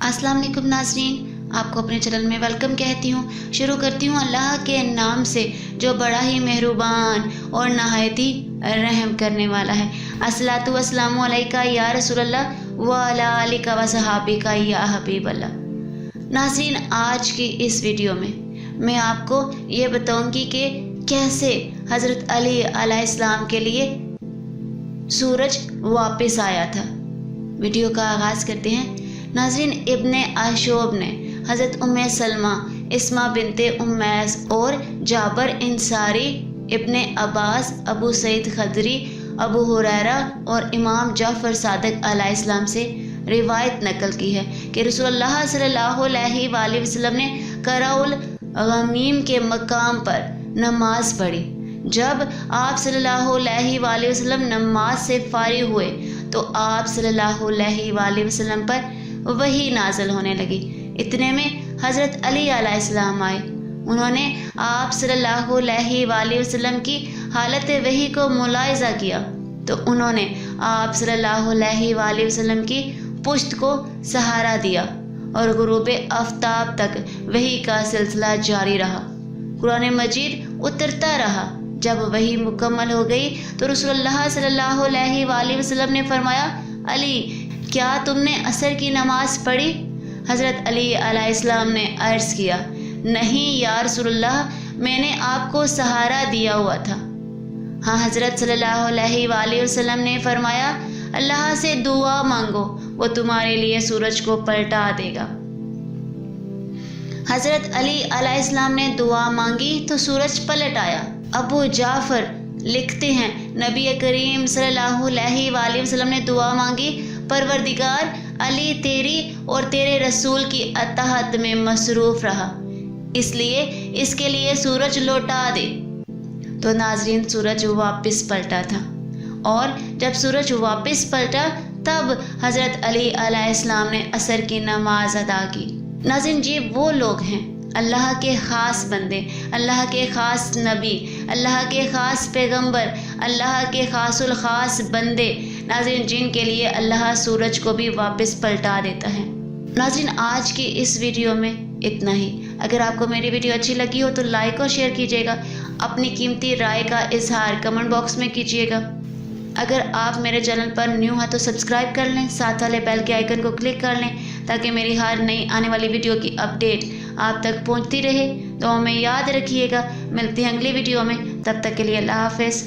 अस्सलाम वालेकुम नाज़रीन, आपको अपने चैनल में वेलकम कहती हूँ। शुरू करती हूँ अल्लाह के नाम से जो बड़ा ही मेहरबान और नहायत ही रहम करने वाला है। अस्सलातु वस्सलामु अलैका या रसूलल्लाह व अला आलिका व सहाबिका या हबीबल्लाह। नाज़रीन, आज की इस वीडियो में मैं आपको ये बताऊंगी कि कैसे हज़रत अली अलैहिस्सलाम के लिए सूरज वापस आया था। वीडियो का आगाज़ करते हैं। नाज़रीन, इब्ने आशूब ने हज़रत उम्मे सलमा, इस्मा बिनते उम्मैस और जाबर इंसारी, इब्ने अब्बास, अबू सईद खदरी, अबू हुरैरा और इमाम जाफ़र सादिक अलैहिस्सलाम से रिवायत नकल की है कि रसूलुल्लाह सल्लल्लाहु अलैहि वसल्लम ने कराउल गमीम के मकाम पर नमाज पढ़ी। जब आप सल्लल्लाहु अलैहि वसल्लम नमाज से फारिग हुए तो आप सल्लल्लाहु अलैहि वसल्लम पर वही नाज़िल होने लगी। इतने में हज़रत अली अलैहिस्सलाम आए। उन्होंने आप सल्लल्लाहु अलैहि वसल्लम की हालत वही को मुलाहिज़ा किया तो उन्होंने आप सल्लल्लाहु अलैहि वसल्लम की पुश्त को सहारा दिया और गुरूब आफ्ताब तक वही का सिलसिला जारी रहा। कुरान मजीद उतरता रहा। जब वही मुकम्मल हो गई तो रसूलुल्लाह सल्लल्लाहु अलैहि वसल्लम ने फरमाया, अली, क्या तुमने असर की नमाज पढ़ी? हज़रत अली अलैहिस्सलाम ने अर्ज़ किया, नहीं या रसूलल्लाह, मैंने आपको सहारा दिया हुआ था। हाँ, हज़रत सल्लल्लाहु अलैहि वसल्लम ने फरमाया, अल्लाह से दुआ मांगो, वो तुम्हारे लिए सूरज को पलटा देगा। हज़रत अली अलैहिस्सलाम ने दुआ मांगी तो सूरज पलट आया। अबू जाफ़र लिखते हैं, नबी करीम सल्लल्लाहु अलैहि वसल्लम ने दुआ मांगी, परवरदिगार, अली तेरी और तेरे रसूल की अताहत में मसरूफ़ रहा, इसलिए इसके लिए सूरज लौटा दे। तो नाज़रीन, सूरज वापस पलटा था और जब सूरज वापस पलटा तब हज़रत अली अलैहिस्सलाम ने असर की नमाज अदा की। नाज़रीन जी, वो लोग हैं अल्लाह के ख़ास बंदे, अल्लाह के ख़ास नबी, अल्लाह के ख़ास पैगंबर, अल्लाह के ख़ासुल ख़ास बंदे, नाज़रीन, जिनके लिए अल्लाह सूरज को भी वापस पलटा देता है। नाज़रीन, आज की इस वीडियो में इतना ही। अगर आपको मेरी वीडियो अच्छी लगी हो तो लाइक और शेयर कीजिएगा। अपनी कीमती राय का इजहार कमेंट बॉक्स में कीजिएगा। अगर आप मेरे चैनल पर न्यू हैं तो सब्सक्राइब कर लें, साथ वाले बेल के आइकन को क्लिक कर लें ताकि मेरी हर नई आने वाली वीडियो की अपडेट आप तक पहुंचती रहे। तो हमें याद रखिएगा। मिलती हैं अगली वीडियो में, तब तक के लिए अल्लाह हाफ़िज़।